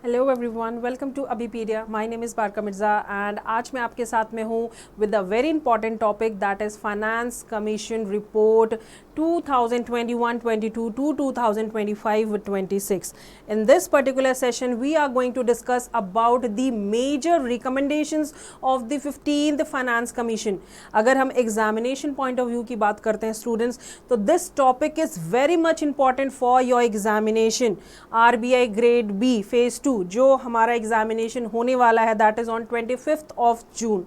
Hello everyone, welcome to Abhipedia. My name is Barka Mirza and आज मैं आपके साथ में हूँ with a very important topic that is finance commission report 2021-22 to 2025-26. In this particular session, we are going to discuss about the major recommendations of the 15th Finance Commission. अगर हम examination point of view की बात करते हैं students, तो this topic is very much important for your examination. RBI Grade B Phase 2 जो हमारा examination होने वाला है that is on 25th of June.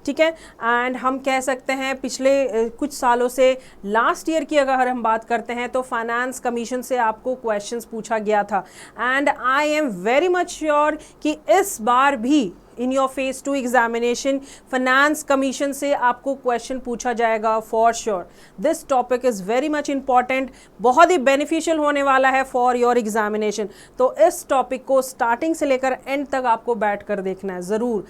ठीक है, एंड हम कह सकते हैं पिछले कुछ सालों से लास्ट ईयर की अगर हम बात करते हैं तो फाइनेंस कमीशन से आपको क्वेश्चंस पूछा गया था and I am very much sure कि इस बार भी in your phase 2 examination finance commission से आपको क्वेश्चन पूछा जाएगा for sure. This topic is very much important, बहुत ही बेनिफिशियल होने वाला है फॉर योर एग्जामिनेशन. तो इस टॉपिक को स्टार्टिंग से लेकर एंड तक आपको बैठ कर देखना है ज़रूर.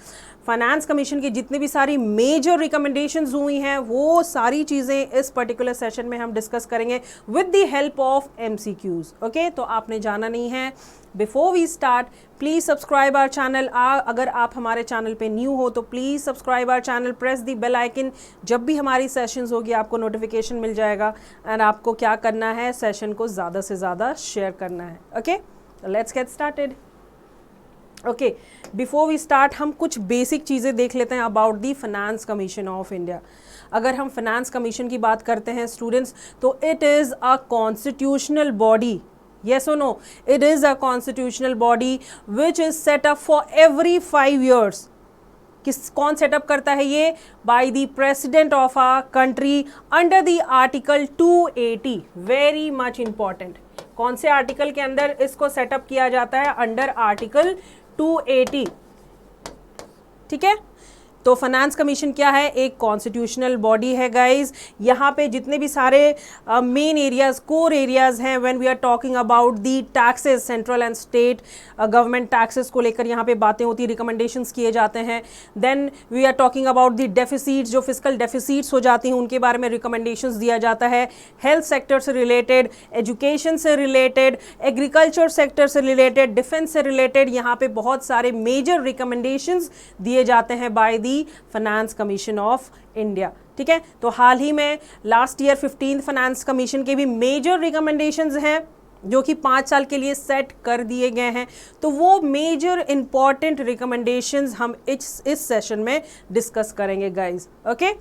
फाइनेंस कमीशन की जितनी भी सारी मेजर रिकमेंडेशंस हुई हैं वो सारी चीज़ें इस पर्टिकुलर सेशन में हम डिस्कस करेंगे with the help of MCQs. Okay, तो आपने जाना नहीं है. Before we start please subscribe our channel. अगर आप हमारे चैनल पे न्यू हो तो please subscribe our channel, press the bell icon. जब भी हमारी सेशंस होगी आपको नोटिफिकेशन मिल जाएगा एंड आपको क्या करना है, सेशन को ज़्यादा से ज़्यादा शेयर करना है. Okay, let's get started. Okay, before we start हम कुछ बेसिक चीज़ें देख लेते हैं about the finance commission of India. अगर हम फाइनेंस कमीशन की बात करते हैं स्टूडेंट्स तो it is a constitutional body. Yes or no? It is a constitutional body which is set up for every 5 years. कौन सेटअप करता है ये? By the president of a country under the article 280. Very much important. कौन से article के अंदर इसको setup किया जाता है? Under article 280. ठीक है, तो फाइनेंस कमीशन क्या है? एक कॉन्स्टिट्यूशनल बॉडी है गाइज. यहाँ पे जितने भी सारे मेन एरियाज, कोर एरियाज हैं when we are talking about the taxes, central and state government taxes को लेकर यहाँ पे बातें होती, रिकमेंडेशंस किए जाते हैं. Then we are talking about the deficits, जो फिजिकल डेफिसिट्स हो जाती हैं उनके बारे में रिकमेंडेशंस दिया जाता है. हेल्थ सेक्टर से रिलेटेड, एजुकेशन से रिलेटेड, एग्रीकल्चर सेक्टर से रिलेटेड, डिफेंस से रिलेटेड यहाँ पे बहुत सारे मेजर रिकमेंडेशंस दिए जाते हैं by the finance commission of India. ठीक है, तो हाल ही में last year 15th finance commission के भी मेजर रिकमेंडेशंस हैं जो कि 5 साल के लिए सेट कर दिए गए हैं. तो वो मेजर इंपॉर्टेंट रिकमेंडेशंस हम इस सेशन में डिस्कस करेंगे गाइज. ओके,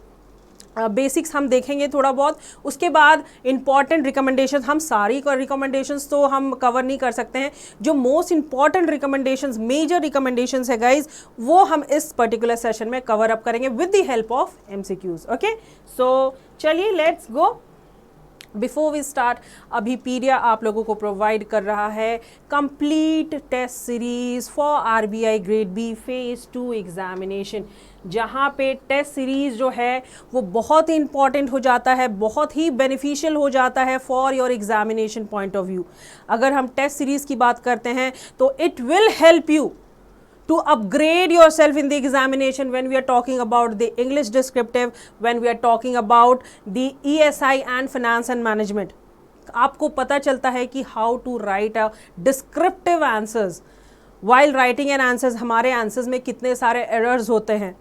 बेसिक्स हम देखेंगे थोड़ा बहुत, उसके बाद इंपॉर्टेंट रिकमेंडेशंस. हम सारी रिकमेंडेशंस तो हम कवर नहीं कर सकते हैं. जो most important recommendations, major recommendations है गाइज, वो हम इस पर्टिकुलर सेशन में कवर अप करेंगे with the help of MCQs. Okay, so चलिए let's go. Before we start, Abhipedia आप लोगों को प्रोवाइड कर रहा है complete test series for RBI grade B phase 2 examination, जहाँ पे टेस्ट सीरीज़ जो है वो बहुत ही इंपॉर्टेंट हो जाता है, बहुत ही बेनिफिशियल हो जाता है for your examination point of view. अगर हम टेस्ट सीरीज़ की बात करते हैं तो it will help you to upgrade yourself in the examination when we are talking about the English descriptive, when we are talking about the ESI and finance and management. आपको पता चलता है कि how to write a descriptive answers. While writing an answers, हमारे answers में कितने सारे errors होते हैं,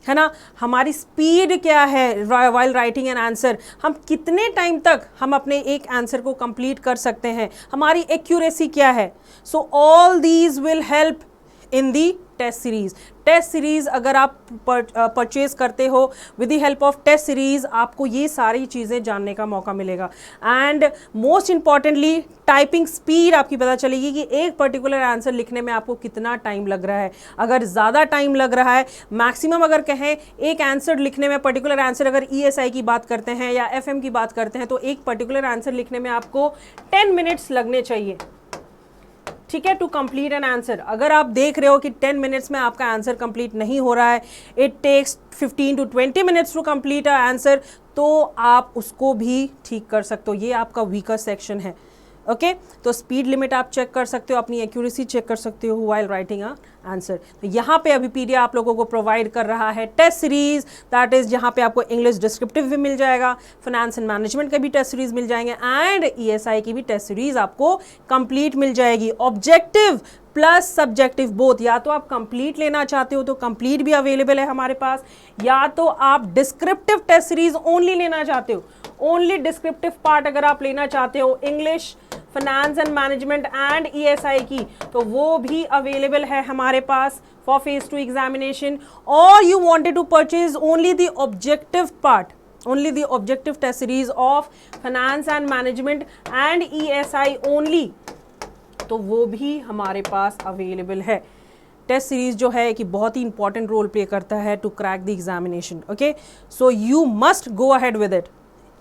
है ना. हमारी स्पीड क्या है वाइल राइटिंग एन आंसर, हम कितने टाइम तक हम अपने एक आंसर को कंप्लीट कर सकते हैं, हमारी एक्यूरेसी क्या है. So all these will help in the test series. Test series अगर आप परचेज करते हो with the help of test series, आपको ये सारी चीज़ें जानने का मौका मिलेगा. And most importantly typing speed आपकी पता चलेगी कि एक पर्टिकुलर आंसर लिखने में आपको कितना टाइम लग रहा है. अगर ज़्यादा टाइम लग रहा है, मैक्सिमम अगर कहें एक आंसर लिखने में, पर्टिकुलर आंसर अगर ESI की बात करते हैं या FM की बात करते हैं, तो एक पर्टिकुलर आंसर लिखने में आपको 10 मिनट्स लगने चाहिए. ठीक है, टू कंप्लीट एन आंसर. अगर आप देख रहे हो कि 10 मिनट्स में आपका आंसर कंप्लीट नहीं हो रहा है, it takes 15 to 20 minutes to complete a answer, तो आप उसको भी ठीक कर सकते हो. ये आपका वीकर सेक्शन है. ओके, तो स्पीड लिमिट आप चेक कर सकते हो, अपनी एक्यूरेसी चेक कर सकते हो व्हाइल राइटिंग अ आंसर. तो यहाँ पे अबीपीडिया आप लोगों को प्रोवाइड कर रहा है टेस्ट सीरीज, दैट इज जहाँ पे आपको इंग्लिश डिस्क्रिप्टिव भी मिल जाएगा, फाइनेंस एंड मैनेजमेंट के भी टेस्ट सीरीज मिल जाएंगे एंड ESI की भी टेस्ट सीरीज आपको कंप्लीट मिल जाएगी. Objective plus subjective both. या तो आप कंप्लीट लेना चाहते हो तो कंप्लीट भी अवेलेबल है हमारे पास, या तो आप डिस्क्रिप्टिव टेस्ट सीरीज ओनली लेना चाहते हो, ओनली डिस्क्रिप्टिव पार्ट अगर आप लेना चाहते हो English, finance and management and ESI की, तो वो भी अवेलेबल है हमारे पास फॉर फेज 2 एग्जामिनेशन। और you wanted to purchase only the objective part, only the objective test series of finance and management and ESI only, तो वो भी हमारे पास अवेलेबल है। टेस्ट सीरीज जो है कि बहुत ही इंपॉर्टेंट रोल प्ले करता है to crack the examination. Okay, so you must go ahead with it.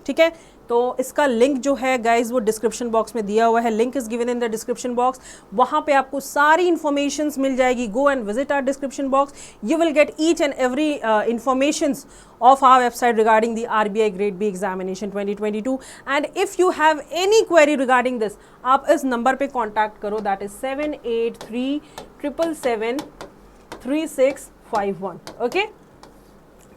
ठीक है, तो इसका लिंक जो है गाइज वो डिस्क्रिप्शन बॉक्स में दिया हुआ है, link is given in the description box. वहाँ पे आपको सारी इंफॉर्मेशंस मिल जाएगी। Go and visit our description box, you will get each and every informations of our website regarding the RBI Grade B examination 2022, and if you have any query regarding this, आप इस number पे contact करो, that is 7837773651। Okay,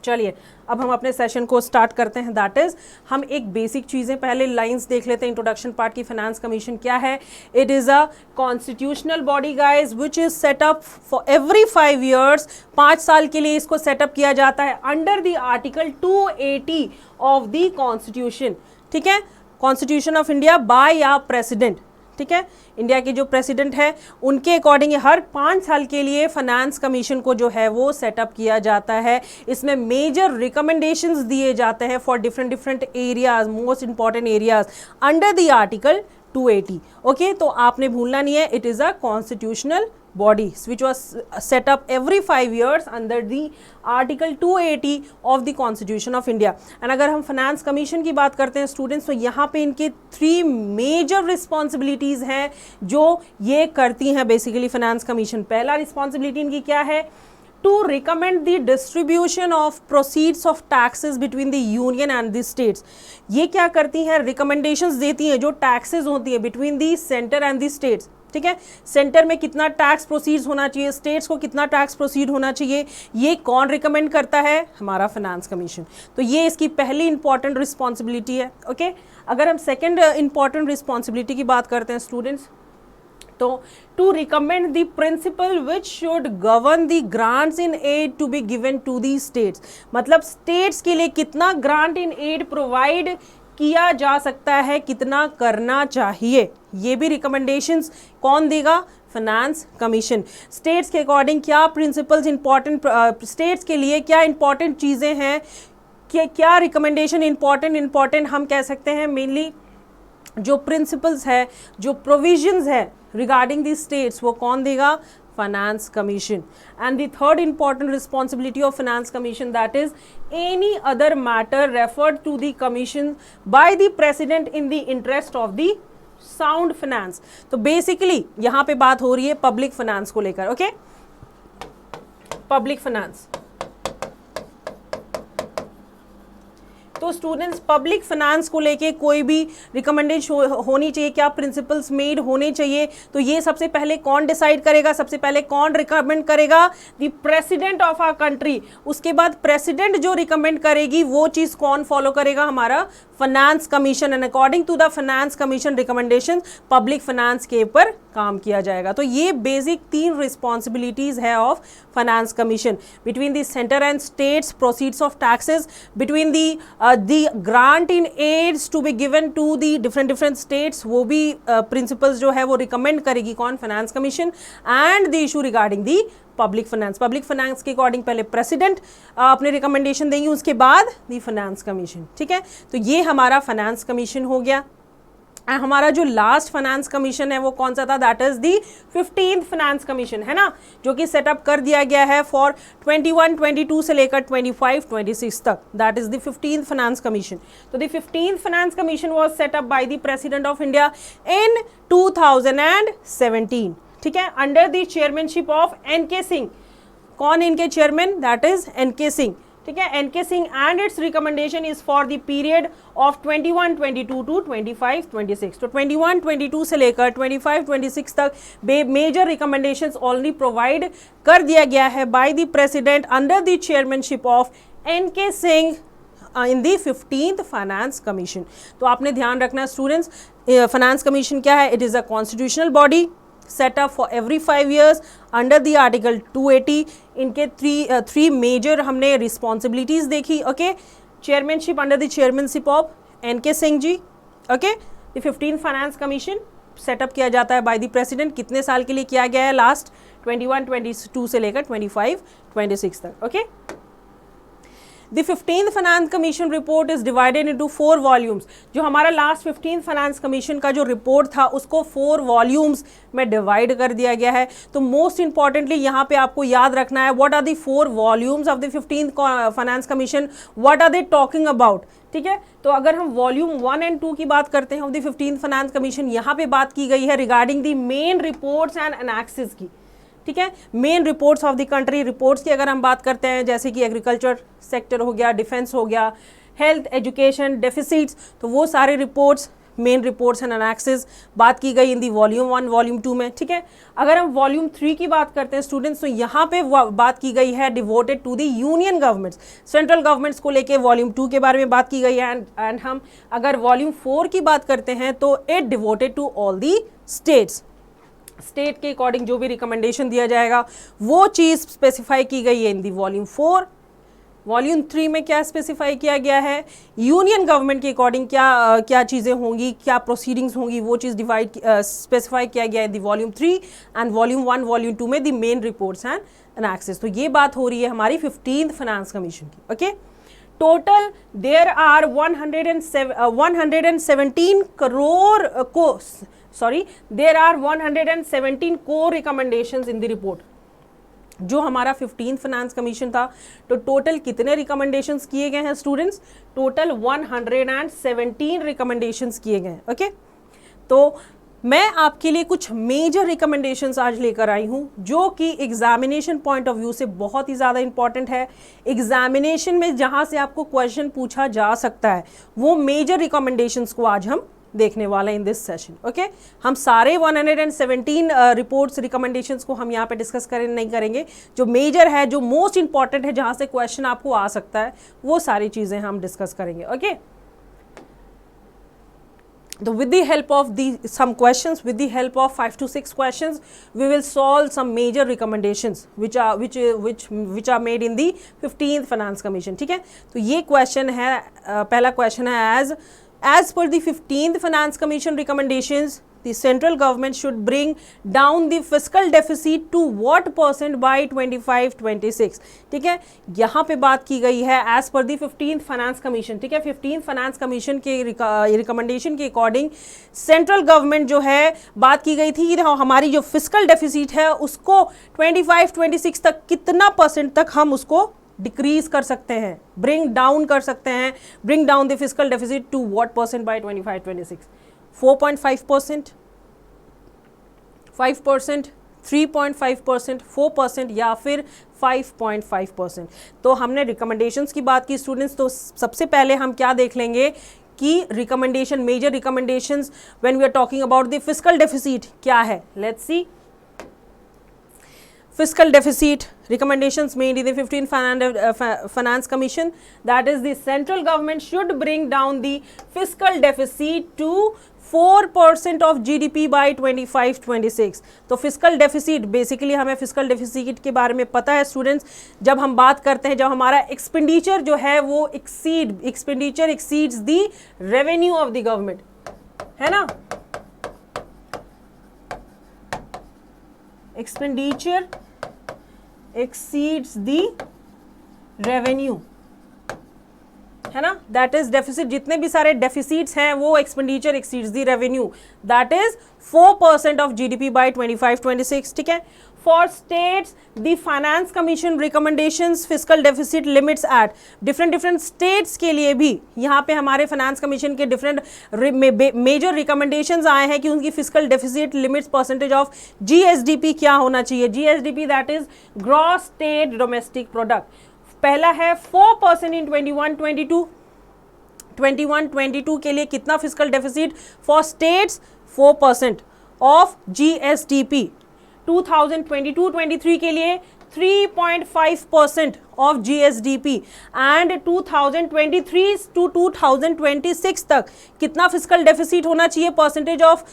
चलिए अब हम अपने session को start करते हैं। दैट इज हम एक बेसिक चीज़ें पहले लाइंस देख लेते हैं इंट्रोडक्शन पार्ट की। फाइनेंस कमीशन क्या है? It is a constitutional body guys which is setup for every 5 years, 5 साल के लिए इसको सेटअप किया जाता है under the article 280 of the constitution. ठीक है, कॉन्स्टिट्यूशन ऑफ इंडिया बाय या प्रेसिडेंट। ठीक है, इंडिया के जो प्रेसिडेंट है उनके अकॉर्डिंग हर 5 साल के लिए फाइनेंस कमीशन को जो है वो सेटअप किया जाता है। इसमें मेजर रिकमेंडेशंस दिए जाते हैं for different areas, most important areas under the article 280। Okay, तो आपने भूलना नहीं है, it is a constitutional body which was set up every 5 years under the article 280 of the constitution of India। and अगर हम फाइनेंस कमीशन की बात करते हैं स्टूडेंट्स, तो यहाँ पे इनके 3 मेजर रिस्पॉन्सिबिलिटीज़ हैं जो ये करती हैं बेसिकली फाइनेंस कमीशन। पहला रिस्पॉन्सिबिलिटी इनकी क्या है? to recommend the distribution of proceeds of taxes between the union and the states। ये क्या करती हैं? रिकमेंडेशंस देती हैं जो टैक्सेस होती है between the centre and the states. ठीक है, सेंटर में कितना टैक्स प्रोसीड होना चाहिए, स्टेट्स को कितना टैक्स प्रोसीड होना चाहिए, ये कौन रिकमेंड करता है? हमारा फाइनेंस कमीशन। तो ये इसकी पहली इंपॉर्टेंट रिस्पॉन्सिबिलिटी है। ओके, अगर हम सेकेंड इंपॉर्टेंट रिस्पॉन्सिबिलिटी की बात करते हैं स्टूडेंट्स, तो to recommend the principle which should govern the grants in aid to be given to the states. मतलब स्टेट्स के लिए कितना ग्रांट इन एड प्रोवाइड किया जा सकता है, कितना करना चाहिए, ये भी रिकमेंडेशंस कौन देगा? Finance commission. स्टेट्स के अकॉर्डिंग क्या प्रिंसिपल्स इंपॉर्टेंट, स्टेट्स के लिए क्या इंपॉर्टेंट चीज़ें हैं, क्या रिकमेंडेशन इंपॉर्टेंट हम कह सकते हैं। मेनली जो प्रिंसिपल्स है, जो प्रोविजंस है रिगार्डिंग दी स्टेट्स, वो कौन देगा? Finance commission. And the third important responsibility of finance commission, that is any other matter referred to the commission by the president in the interest of the sound finance. तो basically यहाँ पे बात हो रही है पब्लिक फाइनेंस को लेकर। Okay, public finance. तो स्टूडेंट्स पब्लिक फाइनेंस को लेके कोई भी रिकमेंडेशन होनी चाहिए, क्या प्रिंसिपल्स मेड होने चाहिए, तो ये सबसे पहले कौन डिसाइड करेगा? सबसे पहले कौन रिकमेंड करेगा? The president of our country. उसके बाद प्रेसिडेंट जो रिकमेंड करेगी वो चीज़ कौन फॉलो करेगा? हमारा finance commission. And according to the finance commission recommendation public finance के ऊपर काम किया जाएगा। तो ये बेसिक 3 रिस्पॉन्सिबिलिटीज है of finance commission. Between the centre and states, proceeds of taxes, between the grant in aids to be given to the different states, वो भी प्रिंसिपल्स जो है वो रिकमेंड करेगी कौन? Finance commission. And the issue regarding the public finance, public finance के according पहले president अपने रिकमेंडेशन देंगे, उसके बाद दी फाइनेंस कमीशन। ठीक है, तो ये हमारा फाइनेंस कमीशन हो गया। हमारा जो लास्ट फाइनेंस कमीशन है वो कौन सा था? That is the 15th finance commission, है ना, जो कि सेटअप कर दिया गया है फॉर 21-22 से लेकर 25-26 तक। That is the 15th finance commission. तो the 15th finance commission was set up by the president of India in 2017। ठीक है, under the chairmanship of N K. Singh. कौन इनके चेयरमैन? That is N K. सिंह। ठीक है, N K. Singh and its recommendation is for the period of 21-22 to 25-26। तो 21-22 से लेकर 25-26 तक मेजर रिकमेंडेशंस ऑलरेडी प्रोवाइड कर दिया गया है bye the president under the chairmanship of N K. Singh in the 15th finance commission. तो आपने ध्यान रखना स्टूडेंट्स, फाइनेंस कमीशन क्या है? It is a constitutional body set up for every 5 years under the article 280. इनके three major हमने responsibilities देखी. Okay, chairmanship under the chairmanship of NK Singh जी. Okay, the 15th Finance Commission setup किया जाता है bye the president. कितने साल के लिए किया गया है? लास्ट 21-22 से लेकर 25-26 तक. Okay, the 15th finance commission report is divided into 4 volumes. जो हमारा लास्ट 15th फाइनेंस कमीशन का जो रिपोर्ट था उसको 4 वॉल्यूम्स में डिवाइड कर दिया गया है. तो मोस्ट इंपॉर्टेंटली यहाँ पे आपको याद रखना है what are the 4 volumes of the 15th finance commission, what are they talking about. ठीक है, तो अगर हम वॉल्यूम 1 एंड 2 की बात करते हैं of the 15th finance commission, यहाँ पे बात की गई है regarding the main reports and annexes की. ठीक है, main reports of the country. Reports की अगर हम बात करते हैं जैसे कि एग्रीकल्चर सेक्टर हो गया, डिफेंस हो गया, हेल्थ, एजुकेशन, डेफिसिट्स, तो वो सारे रिपोर्ट्स, मेन रिपोर्ट्स एंड एनाक्सिस बात की गई इन दी वॉल्यूम 1, वॉल्यूम 2 में. ठीक है, अगर हम वॉल्यूम 3 की बात करते हैं स्टूडेंट्स, तो यहाँ पे बात की गई है devoted to the union governments, central governments को लेके वॉल्यूम 2 के बारे में बात की गई है. एंड हम अगर वॉल्यूम 4 की बात करते हैं तो it devoted to all the states. State के अकॉर्डिंग जो भी रिकमेंडेशन दिया जाएगा वो चीज़ स्पेसिफाई की गई है इन दी वॉल्यूम 4. वॉल्यूम 3 में क्या स्पेसिफाई किया गया है? यूनियन गवर्नमेंट के अकॉर्डिंग क्या चीज़ें होंगी, क्या प्रोसीडिंग्स होंगी, वो चीज़ स्पेसिफाई किया गया है the volume 3. And volume 1, volume 2 में the main reports and annexes. तो ये बात हो रही है हमारी 15th फाइनेंस कमीशन की. Okay, total there are 117 crore there are 117 core recommendations in the report. जो हमारा 15th फाइनेंस कमीशन था, तो टोटल कितने रिकमेंडेशंस किए गए हैं स्टूडेंट्स? टोटल 117 रिकमेंडेशंस किए गए हैं. ओके, तो मैं आपके लिए कुछ मेजर रिकमेंडेशंस आज लेकर आई हूँ जो कि एग्जामिनेशन पॉइंट ऑफ व्यू से बहुत ही ज़्यादा इंपॉर्टेंट है. एग्जामिनेशन में जहाँ से आपको क्वेश्चन पूछा जा सकता है वो मेजर रिकमेंडेशंस को आज हम देखने वाला इन दिस सेशन. ओके, हम सारे 117 रिपोर्ट्स रिकमेंडेशंस को हम यहाँ पे डिस्कस नहीं करेंगे. जो मेजर है, जो मोस्ट इंपॉर्टेंट है, जहाँ से क्वेश्चन आपको आ सकता है, वो सारी चीज़ें हम डिस्कस करेंगे. ओके, तो with the help of some questions, with the help of 5 to 6 questions, we will solve some major recommendations which are made in the 15th Finance Commission. ठीक है, तो ये क्वेश्चन है, पहला क्वेश्चन है as per the 15th Finance Commission recommendations, the central government should bring down the fiscal deficit to what % by 25-26. ठीक है, यहाँ पे बात की गई है as per the 15th Finance Commission. ठीक है, 15th Finance Commission के रिकमेंडेशन के अकॉर्डिंग सेंट्रल गवर्नमेंट जो है बात की गई थी हमारी जो फिस्कल डेफिसिट है उसको 25-26 तक कितना % तक हम उसको डिक्रीज कर सकते हैं, ब्रिंग डाउन कर सकते हैं. Bring down the fiscal deficit to what % by 25-26? 4.5%, 5%, 3.5%, 4% या फिर 5.5%. तो हमने रिकमेंडेशंस की बात की स्टूडेंट्स. तो सबसे पहले हम क्या देख लेंगे कि recommendation, major recommendations when we are talking about the fiscal deficit क्या है. Let's see. Fiscal deficit recommendations made in the 15th Finance Commission, that is the central government should bring down the fiscal deficit to 4% of GDP by 25-26. तो fiscal deficit, basically हमें fiscal deficit के बारे में पता है students. जब हम बात करते हैं, जब हमारा एक्सपेंडिचर जो है वो expenditure exceeds the revenue of the government, है ना. एक्सपेंडिचर exceeds the revenue, है ना, दैट इज डेफिसिट. जितने भी सारे डेफिसिट्स हैं वो expenditure exceeds the revenue, that is 4% of GDP bye 25-26. ठीक है, for states the finance commission recommendations fiscal deficit limits at different states के लिए भी यहाँ पे हमारे फाइनेंस कमीशन के डिफरेंट मेजर रिकमेंडेशंस आए हैं कि उनकी fiscal deficit limits % of GSDP क्या होना चाहिए. GSDP that is gross state domestic product. पहला है 4% इन 21-22 के लिए कितना fiscal deficit for states? 4% of GSDP. 2022-23 के लिए 3.5% of GSDP and 2023 to 2026 तक कितना फिजिकल डेफिसिट होना चाहिए percentage of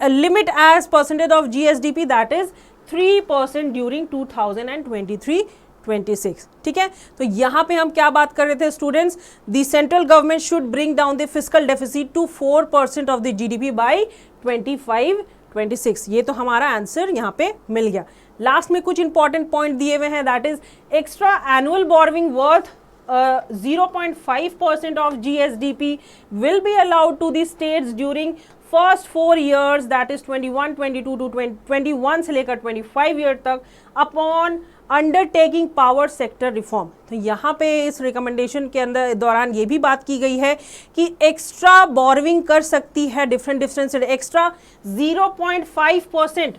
limit as percentage of GSDP, that is 3% during 2023-26। ठीक है, तो यहां पे हम क्या बात कर रहे थे students, the central government should bring down the physical deficit to 4% of the GDP by 25-26। ये तो हमारा आंसर यहाँ पे मिल गया। लास्ट में कुछ इंपॉर्टेंट पॉइंट दिए हुए हैं, that is extra annual borrowing worth 0.5% of GSDP will be allowed to the states during first 4 years, that is 21-22 to 21 से लेकर 25 ईयर तक upon undertaking power sector reform। तो यहाँ पे इस रिकमेंडेशन के अंदर दौरान ये भी बात की गई है कि एक्स्ट्रा बोरोइंग कर सकती है डिफरेंट एक्स्ट्रा 0.5%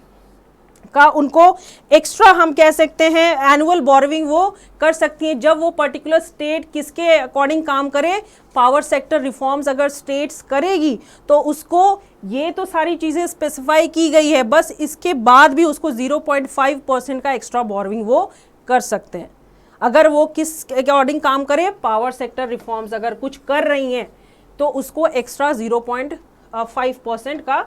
का उनको एक्स्ट्रा हम कह सकते हैं एनुअल बोरोइंग वो कर सकती है जब वो पर्टिकुलर स्टेट किसके अकॉर्डिंग काम करे, पावर सेक्टर रिफॉर्म्स अगर स्टेट्स करेगी तो उसको ये तो सारी चीज़ें स्पेसिफाई की गई है, बस इसके बाद भी उसको 0.5% का एक्स्ट्रा बोरोइंग वो कर सकते हैं अगर वो किस अकॉर्डिंग काम करे, पावर सेक्टर रिफॉर्म्स अगर कुछ कर रही हैं तो उसको एक्स्ट्रा 0.5% का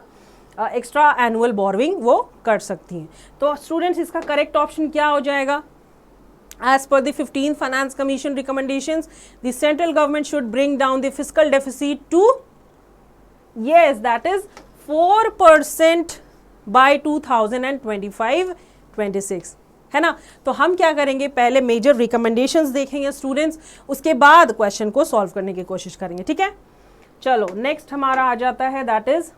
एक्स्ट्रा एनुअल बोरोइंग वो कर सकती हैं। तो स्टूडेंट्स इसका करेक्ट ऑप्शन क्या हो जाएगा, as per the 15th finance commission recommendations the central government should bring down the physical deficit to, yes that is 4% by 2025-26, है ना। तो हम क्या करेंगे, पहले मेजर रिकमेंडेशंस देखेंगे स्टूडेंट्स, उसके बाद क्वेश्चन को सॉल्व करने की कोशिश करेंगे। ठीक है, चलो नेक्स्ट हमारा आ जाता है, that is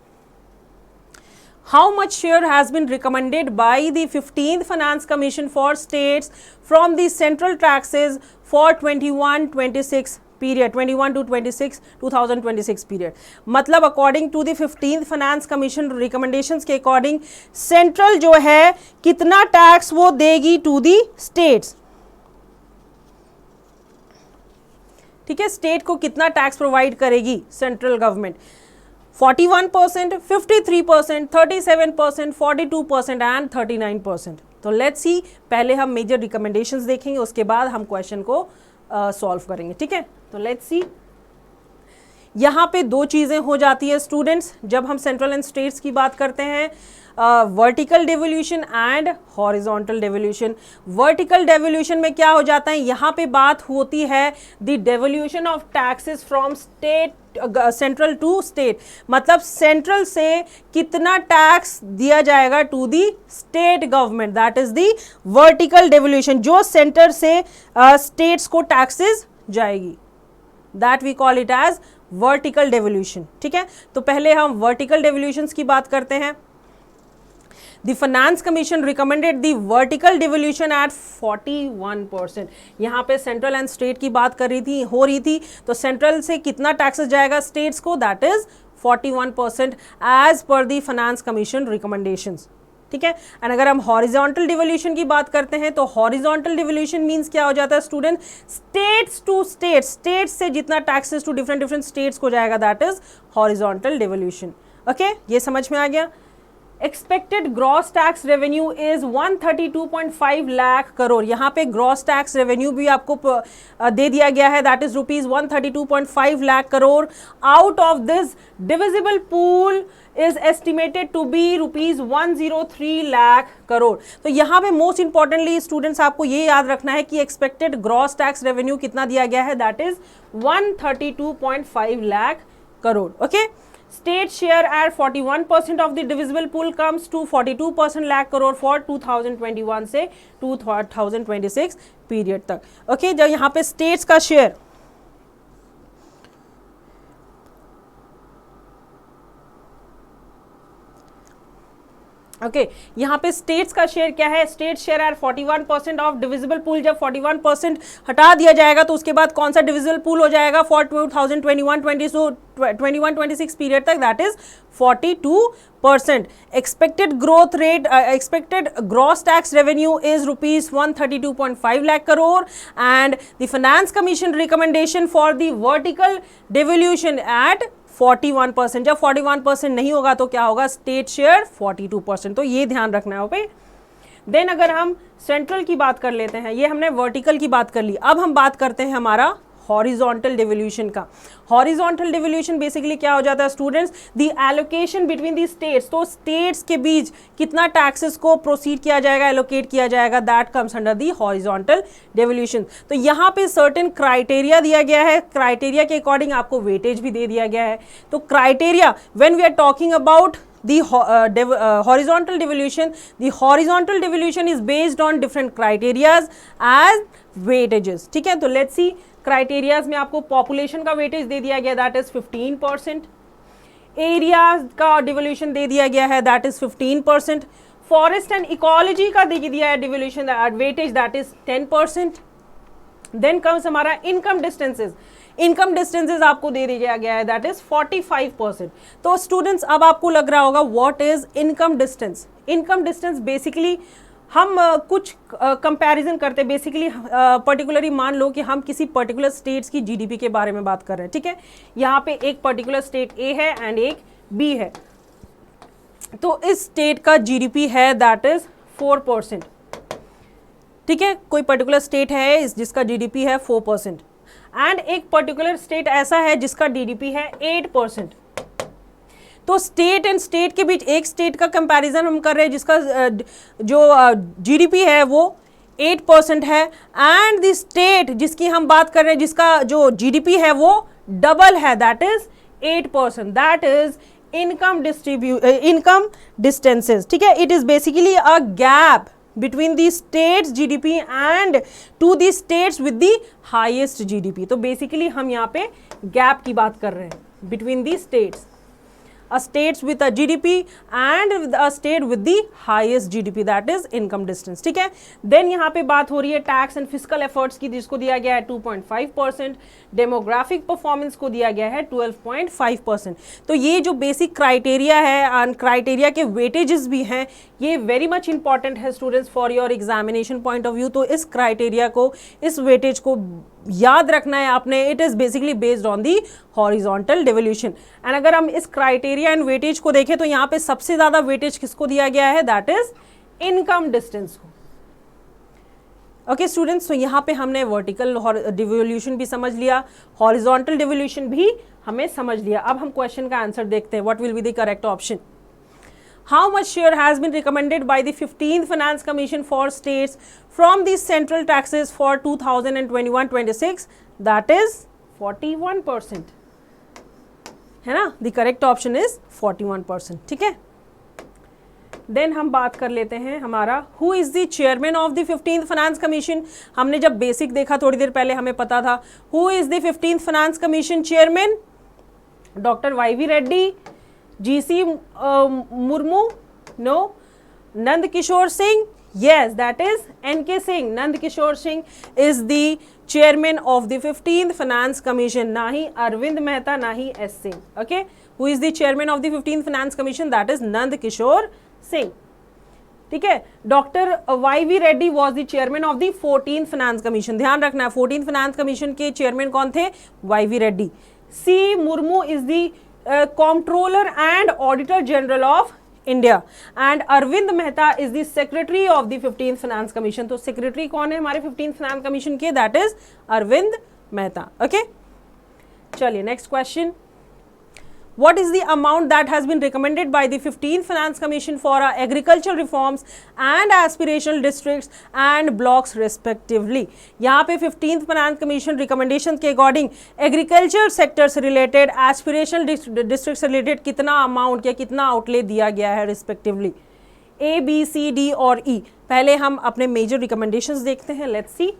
how much share has been recommended by the 15th Finance Commission for states from the central taxes for 21-26 period, 21 to 26 2026 period। मतलब according to the 15th finance commission recommendations के according central जो है कितना tax वो देगी to the states. ठीक है, state को कितना टैक्स प्रोवाइड करेगी सेंट्रल गवर्नमेंट, 41%, 53%, 37%, 42% एंड 39%। तो लेट्स सी, पहले हम मेजर रिकमेंडेशंस देखेंगे, उसके बाद हम क्वेश्चन को सॉल्व करेंगे। ठीक है, तो लेट्स सी, यहाँ पे दो चीज़ें हो जाती है स्टूडेंट्स जब हम सेंट्रल एंड स्टेट्स की बात करते हैं, vertical devolution and horizontal devolution. Vertical devolution में क्या हो जाता है, यहाँ पे बात होती है the devolution of taxes from state central to state, मतलब सेंट्रल से कितना टैक्स दिया जाएगा to the state government, that is the vertical devolution, जो सेंटर से स्टेट्स को टैक्सेस जाएगी, that we call it as vertical devolution. ठीक है, तो पहले हम वर्टिकल डेवोल्यूशंस की बात करते हैं। The Finance Commission recommended the vertical devolution at 41%। यहाँ पे सेंट्रल एंड स्टेट की बात हो रही थी, तो सेंट्रल से कितना टैक्सेस जाएगा स्टेट्स को, that is 41% as per the finance commission recommendations. ठीक है, एंड अगर हम हॉरिजॉन्टल डिवोल्यूशन की बात करते हैं तो हॉरिजॉन्टल डिवोल्यूशन मींस क्या हो जाता है student, states to states, states से जितना टैक्सेस टू डिफरेंट स्टेट्स को जाएगा, that is horizontal devolution. Okay, ये समझ में आ गया। Expected gross tax revenue is 132.5 lakh crore. यहाँ पे ग्रॉस टैक्स रेवेन्यू भी आपको दे दिया गया है, that is rupees 132.5 lakh crore. Out of this divisible pool is estimated to be rupees 103 lakh crore. तो यहाँ पे मोस्ट इंपॉर्टेंटली स्टूडेंट्स आपको ये याद रखना है कि एक्सपेक्टेड ग्रॉस टैक्स रेवेन्यू कितना दिया गया है, that is 132.5 lakh crore. Okay, State share at 41% of the divisible pool comes to 42% lakh crore for 2021 से 2026 पीरियड तक। ओके, जब यहाँ पे स्टेट्स का शेयर, ओके यहाँ पे स्टेट्स का शेयर क्या है, state share are 41% of divisible pool. जब 41% हटा दिया जाएगा तो उसके बाद कौन सा डिविजिबल पूल हो जाएगा फॉर 2021-26 पीरियड तक, that is 42%। Expected growth rate, expected gross tax revenue is rupees 132.5 lakh crore and the finance commission recommendation for the vertical devolution at 41%। जब 41% नहीं होगा तो क्या होगा, स्टेट शेयर 42%। तो ये ध्यान रखना है। ओके, देन अगर हम सेंट्रल की बात कर लेते हैं, ये हमने वर्टिकल की बात कर ली, अब हम बात करते हैं हमारा हॉरिजॉन्टल डिवोल्यूशन का। हॉरिजॉन्टल डिवोल्यूशन बेसिकली क्या हो जाता है students, the allocation between the states, तो स्टेट्स के बीच कितना टैक्सेस को प्रोसीड किया जाएगा, एलोकेट किया जाएगा, that comes under the horizontal devolution. तो यहाँ पे सर्टेन क्राइटेरिया दिया गया है, क्राइटेरिया के अकॉर्डिंग आपको वेटेज भी दे दिया गया है। तो criteria, when we are talking about the horizontal devolution, the horizontal devolution is based on different criterias as weightages, ठीक है। तो let's see criterias में आपको population का weightage दे दिया गया, that is 15%, area का devolution दे दिया गया है, that is 15%, forest and ecology का दे दिया है devolution weightage, that is 10%, then comes हमारा income distances, इनकम डिस्टेंसेस आपको दे दिया गया है, दैट इज 45%। तो स्टूडेंट्स अब आपको लग रहा होगा what is income distance. Income distance basically हम कुछ कंपैरिजन करते हैं, बेसिकली पर्टिकुलरली मान लो कि हम किसी पर्टिकुलर स्टेट्स की जीडीपी के बारे में बात कर रहे हैं, ठीक है। यहाँ पे एक पर्टिकुलर स्टेट ए है एंड एक बी है, तो इस स्टेट का जीडीपी है दैट इज 4%, ठीक है। कोई पर्टिकुलर स्टेट है जिसका जीडीपी है 4%, एंड एक पर्टिकुलर स्टेट ऐसा है जिसका डीडीपी है 8%। तो स्टेट एंड स्टेट के बीच एक स्टेट का कंपैरिजन हम कर रहे हैं जिसका जो जीडीपी है वो 8% है, एंड द स्टेट जिसकी हम बात कर रहे हैं जिसका जो जीडीपी है वो डबल है, that is 8%, that is income distances, ठीक है। It is basically a gap between the states GDP and to the states with the highest GDP। तो बेसिकली हम यहाँ पे गैप की बात कर रहे हैं between the states, a states with a GDP and a state with the highest GDP, that is income distance, ठीक है। देन यहाँ पे बात हो रही है टैक्स एंड फिजिकल एफर्ट्स की, जिसको दिया गया है 2.5%, डेमोग्राफिक परफॉर्मेंस को दिया गया है 12.5%। तो ये जो बेसिक क्राइटेरिया है एंड क्राइटेरिया के वेटेजेस भी हैं, ये वेरी मच इंपॉर्टेंट है students for your examination point of view. तो इस क्राइटेरिया को, इस वेटेज को याद रखना है आपने। It is basically based on the horizontal devolution. And अगर हम इस क्राइटेरिया एंड वेटेज को देखें तो यहाँ पे सबसे ज्यादा वेटेज किसको दिया गया है, दैट इज इनकम डिस्टेंस को। ओके स्टूडेंट्स, तो यहाँ पे हमने वर्टिकल डिवोल्यूशन भी समझ लिया, हॉरिजॉन्टल डिवोल्यूशन भी हमें समझ लिया। अब हम क्वेश्चन का आंसर देखते हैं, what will be the correct option. How much share has been recommended by the 15th Finance Commission for states from the central taxes for 2021-26? That is 41%, है ना। The correct option is 41%, ठीक है। Then हम बात कर लेते हैं हमारा who is the chairman of the 15th finance commission. हमने जब बेसिक देखा थोड़ी देर पहले हमें पता था who is the 15th finance commission chairman, doctor Y V. Reddy, G C. Murmu, no, Nand Kishore Singh, yes that is N.K. Singh, Nand Kishore Singh is the chairman of the 15th Finance Commission, ना ही अरविंद मेहता ना ही S. Singh, okay, who is the chairman of the 15th Finance Commission, that is Nand Kishore Singh, ठीक है। Doctor Y V. Reddy was the chairman of the 14th finance commission, ध्यान रखना है 14th finance commission के chairman कौन थे, Y V. Reddy. C Murmu is the comptroller and auditor general of India, and Arvind Mehta is the secretary of the 15th Finance Commission। तो secretary कौन है हमारे 15th Finance Commission के, that is Arvind Mehta, okay। चलिए next question, what is the amount that has been recommended by the 15th Finance Commission for agricultural reforms and aspirational districts and blocks respectively। यहाँ पे 15th Finance Commission recommendations के according agriculture sector से related, aspirational district से related कितना amount या कितना outlay दिया गया है respectively, A, B, C, D और E। पहले हम अपने मेजर रिकमेंडेशंस देखते हैं, लेट्स सी।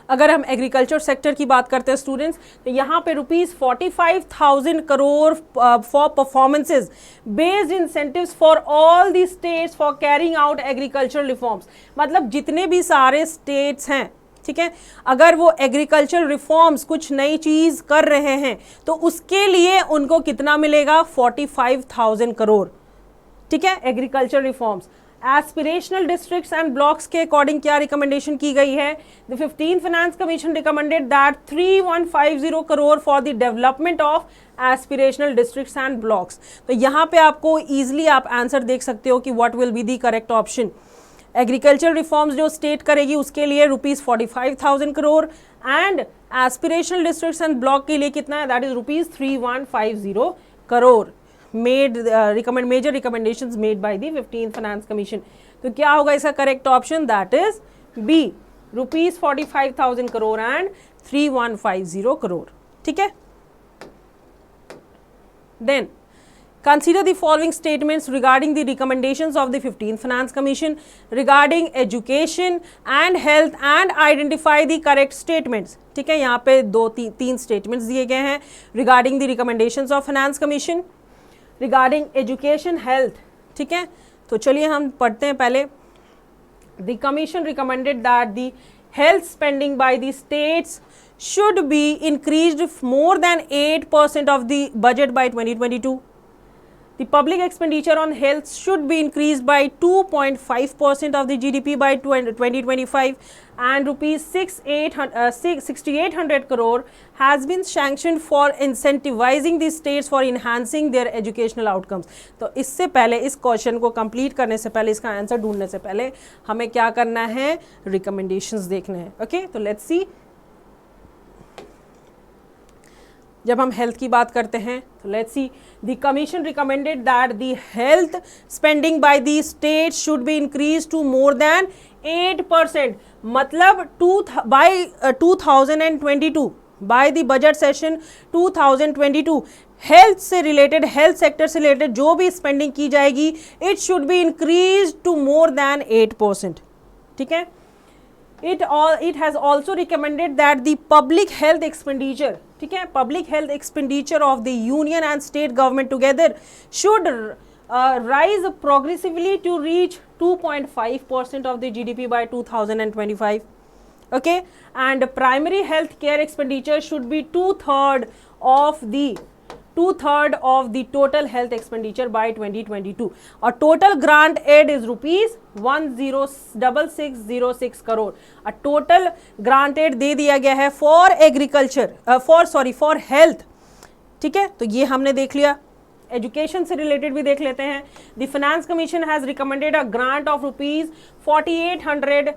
अगर हम एग्रीकल्चर सेक्टर की बात करते हैं स्टूडेंट्स, तो यहाँ पे ₹45,000 crore for performances based incentives for all the states for carrying out agriculture reforms. मतलब जितने भी सारे स्टेट्स हैं, ठीक है, अगर वो एग्रीकल्चर रिफॉर्म्स कुछ नई चीज़ कर रहे हैं तो उसके लिए उनको कितना मिलेगा, 45,000 करोड़, ठीक है, agriculture reforms. Aspirational districts and blocks के अकॉर्डिंग क्या रिकमेंडेशन की गई है? The 15th finance commission recommended that 3150 crore for the development of aspirational districts and blocks. तो यहाँ पे आपको इजीली आप आंसर देख सकते हो कि what will be the correct option. Agriculture reforms जो स्टेट करेगी उसके लिए ₹45,000 crore and aspirational districts and block के लिए कितना है? That is ₹3150 crore made major recommendations made by the 15th finance commission. तो क्या होगा इसका correct option? That is B, ₹45,000 crore and 3150 crore. ठीक है, then consider the following statements regarding the recommendations of the 15th Finance Commission regarding education and health and identify the correct statements। ठीक है, यहाँ पे तीन statements दिए गए हैं regarding the recommendations of Finance Commission regarding education health। ठीक है, तो चलिए हम पढ़ते हैं पहले। The Commission recommended that the health spending by the states should be increased more than 8% of the budget by 2022। The public expenditure on health should be increased by 2.5% of the GDP by 2025 and ₹6,800 crore has been sanctioned for incentivizing the states for enhancing their educational outcomes। तो इससे पहले, इस question को complete करने से पहले, इसका answer ढूंढने से पहले हमें क्या करना है? रिकमेंडेशंस देखने हैं। ओके, तो लेट्स सी। जब हम हेल्थ की बात करते हैं तो let's see, the commission recommended that the health spending by the state should be increase to more than 8%। मतलब by 2022, by the budget session 2022, health से रिलेटेड, हेल्थ सेक्टर से रिलेटेड जो भी स्पेंडिंग की जाएगी, it should be increase to more than 8%। ठीक है, it has also recommended that the public health expenditure, ठीक है, public health expenditure of the union and state government together should rise progressively to reach 2.5% of the GDP by 2025। okay, and primary health care expenditure should be two-third of the total health expenditure by 2022 और total grant aid is ₹106606 crore. a total grant aid दे दिया गया है for agriculture for health। ठीक है, तो ये हमने देख लिया। एजुकेशन से रिलेटेड भी देख लेते हैं। The finance commission has recommended a grant of ₹4800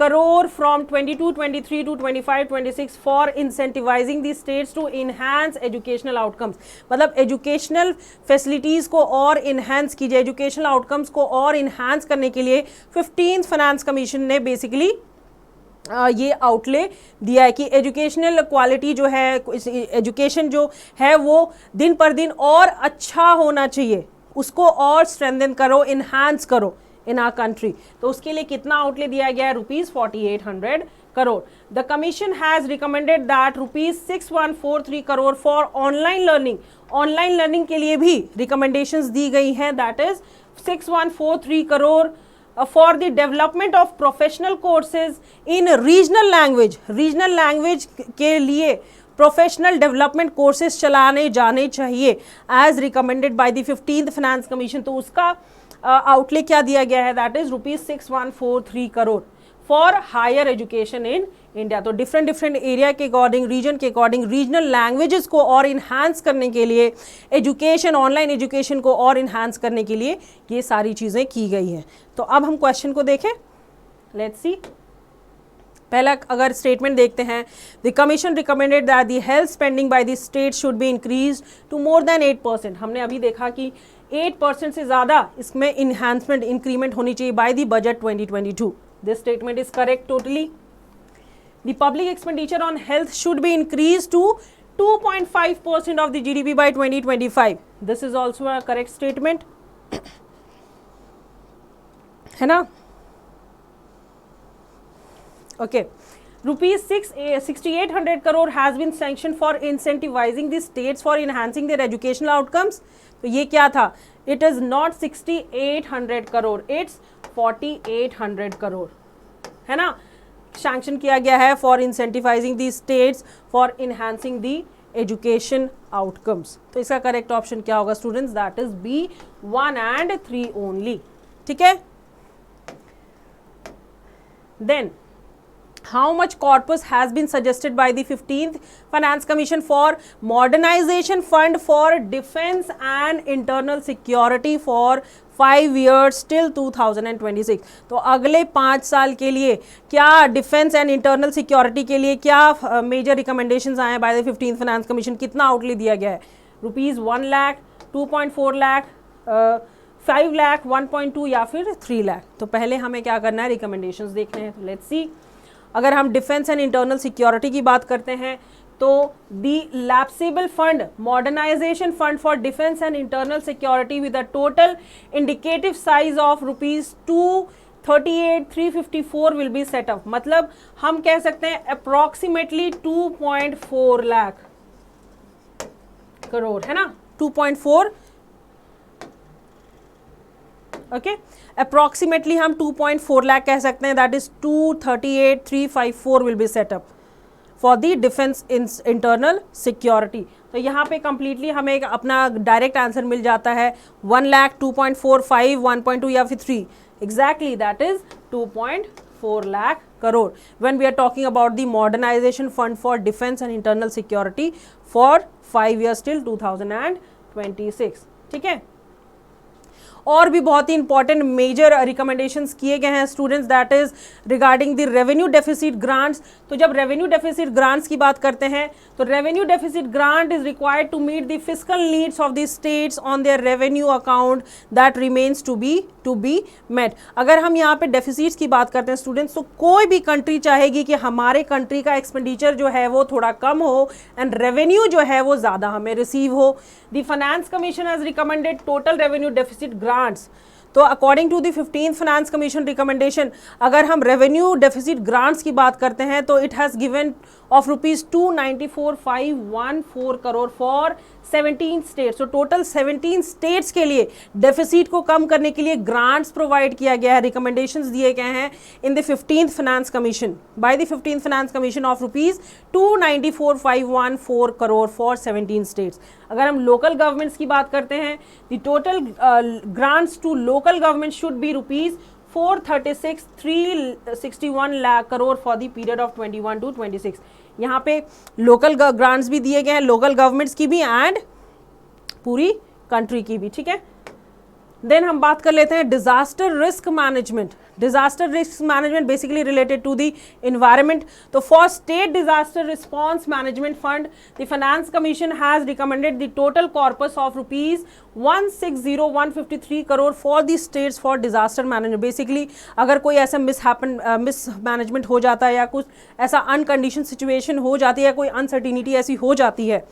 crore from 22-23 to 25-26 for incentivizing the states to enhance educational outcomes। मतलब एजुकेशनल फैसिलिटीज़ को और इन्हांस कीजिए, एजुकेशनल आउटकम्स को और इन्हांस करने के लिए 15th फाइनेंस कमीशन ने बेसिकली ये आउटले दिया है कि एजुकेशनल क्वालिटी जो है, एजुकेशन जो है वो दिन पर दिन और अच्छा होना चाहिए, उसको और स्ट्रेंथन करो, इन्हांस करो इन आवर कंट्री। तो उसके लिए कितना आउटले दिया गया है? ₹4800 crore. The commission has recommended that ₹6143 crore for online learning. Online learning के लिए भी रिकमेंडेशंस दी गई हैं, that is 6143 crore for the development of professional courses in regional language. Regional language के लिए प्रोफेशनल डेवलपमेंट कोर्सेज चलाने जाने चाहिए as recommended by the 15th finance commission. तो उसका आउटले क्या दिया गया है? That is ₹6143 crore for higher education in India. तो डिफरेंट एरिया के अकॉर्डिंग, रीजन के अकॉर्डिंग रीजनल लैंग्वेजेस को और इन्हांस करने के लिए, एजुकेशन, ऑनलाइन एजुकेशन को और इन्हांस करने के लिए ये सारी चीज़ें की गई हैं। तो अब हम क्वेश्चन को देखें, लेट्स सी। पहला अगर स्टेटमेंट देखते हैं, the commission recommended that the health spending by the state should be increase to more than 8%। हमने अभी देखा कि 8% से ज़्यादा इसमें इन्हांसमेंट, इंक्रीमेंट होनी चाहिए by the budget 2022। This statement is correct totally. The public expenditure on health should be increase to 2.5% of the GDP by 2025। This is also a correct statement, है ना? Okay, ₹6800 crore has been sanctioned for incentivizing the states for enhancing their educational outcomes। तो ये क्या था? It is not 6800 crore, it's 4800 crore, है ना? Sanction किया गया है for incentivizing the states for enhancing the education outcomes। तो इसका करेक्ट ऑप्शन क्या होगा students? That is B, 1 and 3 only। ठीक है, Then how much corpus has been suggested by the 15th Finance Commission for modernization fund for defense and internal security for 5 years till 2026? तो अगले 5 साल के लिए क्या डिफेंस एंड इंटरनल सिक्योरिटी के लिए क्या मेजर रिकमेंडेशंस आए हैं bye the 15th finance commission? कितना आउटले दिया गया है? रुपीज़ 1 लाख, 2.4 लाख, 5 लाख, 1.2 या फिर 3 लाख? तो पहले हमें क्या करना है, रिकमेंडेशंस देखने हैं. तो लेट्स सी. अगर हम डिफेंस एंड इंटरनल सिक्योरिटी की बात करते हैं तो the lapsable fund modernisation fund for defence and internal security with a total indicative size of ₹238,354 will be set up. मतलब हम कह सकते हैं अप्रॉक्सीमेटली 2.4 लाख करोड़, है ना, 2.4. ओके, अप्रॉक्सीमेटली हम 2.4 लाख कह सकते हैं. That is 238,354 will be setup for the defence internal security. तो यहाँ पे कंप्लीटली हमें एक अपना डायरेक्ट आंसर मिल जाता है. 1 लाख, 2.45, 1.2 या फिर 3. Exactly that is 2.4 lakh crore when we are talking about the modernization fund for defense and internal security for 5 years till 2026. ठीक है. और भी बहुत ही इंपॉर्टेंट मेजर रिकमेंडेशंस किए गए हैं students, that is regarding the revenue deficit grants. तो जब रेवेन्यू डेफिसिट ग्रांट्स की बात करते हैं तो revenue deficit grant is required to meet the fiscal needs of the states on their revenue account that remains to be met. अगर हम यहाँ पे डेफिसिट्स की बात करते हैं स्टूडेंट्स, तो कोई भी कंट्री चाहेगी कि हमारे कंट्री का एक्सपेंडिचर जो है वो थोड़ा कम हो एंड रेवेन्यू जो है वो ज़्यादा हमें रिसीव हो. The finance commission has recommended total revenue deficit grants. तो according to the 15th finance commission recommendation, अगर हम रेवेन्यू डेफिसिट ग्रांट्स की बात करते हैं तो it has given of ₹294,514 crore for 17 states. तो टोटल 17 स्टेट्स के लिए डेफिसिट को कम करने के लिए ग्रांट्स प्रोवाइड किया गया है, रिकमेंडेशंस दिए गए हैं in the 15th finance commission by the 15th finance commission of ₹294,514 crore for 17 states. अगर हम लोकल गवर्नमेंट्स की बात करते हैं, the total grants to local government should be ₹436,361 lakh crore for the period of 21 to 26. यहाँ पे लोकल ग्रांट्स भी दिए गए हैं, लोकल गवर्नमेंट्स की भी एंड पूरी कंट्री की भी. ठीक है. देन हम बात कर लेते हैं disaster risk management. Disaster risk management basically related to the environment. तो for state disaster response management fund the finance commission has recommended the total corpus of ₹160,153 crore for the states for disaster management. Basically अगर कोई ऐसा miss management हो जाता है या कुछ ऐसा अनकंडीशन सिचुएशन हो जाती है, कोई अनसर्टिनिटी ऐसी हो जाती है,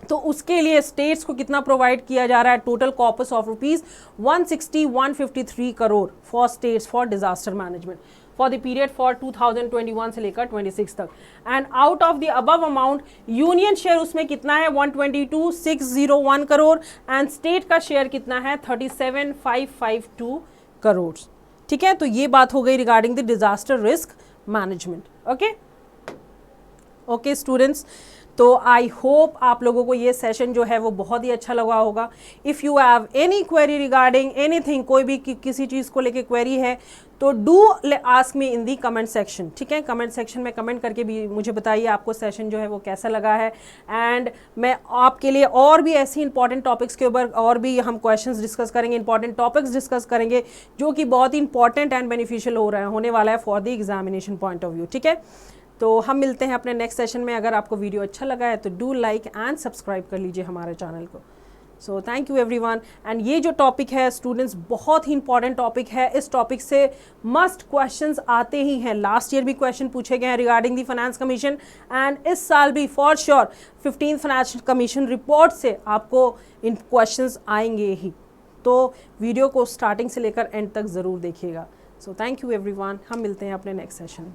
तो उसके लिए स्टेट्स को कितना प्रोवाइड किया जा रहा है, total corpus of ₹160,153 crore for states for disaster management for the period for 2021 से लेकर 26 तक. And out of the above amount union share उसमें कितना है, 122,601 करोड़ एंड स्टेट का शेयर कितना है, 37,552 करोड़. ठीक है. तो ये बात हो गई regarding the disaster risk management. Okay students, तो आई होप आप लोगों को ये सेशन जो है वो बहुत ही अच्छा लगा होगा. If you have any query regarding anything, कोई भी किसी चीज़ को लेके क्वेरी है तो do ask me in the comment section. ठीक है. कमेंट सेक्शन में कमेंट करके भी मुझे बताइए आपको सेशन जो है वो कैसा लगा है. एंड मैं आपके लिए और भी ऐसी इंपॉर्टेंट टॉपिक्स के ऊपर और भी हम क्वेश्चंस डिस्कस करेंगे, इंपॉर्टेंट टॉपिक्स डिस्कस करेंगे जो कि बहुत ही इंपॉर्टेंट एंड बेनिफिशियल होने वाला है for the examination point of view. ठीक है. तो हम मिलते हैं अपने नेक्स्ट सेशन में. अगर आपको वीडियो अच्छा लगा है तो डू लाइक एंड सब्सक्राइब कर लीजिए हमारे चैनल को. So thank you everyone. And ये जो टॉपिक है स्टूडेंट्स बहुत ही इंपॉर्टेंट टॉपिक है. इस टॉपिक से मस्ट क्वेश्चंस आते ही हैं. लास्ट ईयर भी क्वेश्चन पूछे गए हैं regarding the finance commission and इस साल भी for sure 15th finance commission report से आपको इन क्वेश्चंस आएंगे ही. तो वीडियो को स्टार्टिंग से लेकर एंड तक ज़रूर देखिएगा. So thank you everyone. हम मिलते हैं अपने नेक्स्ट सेशन.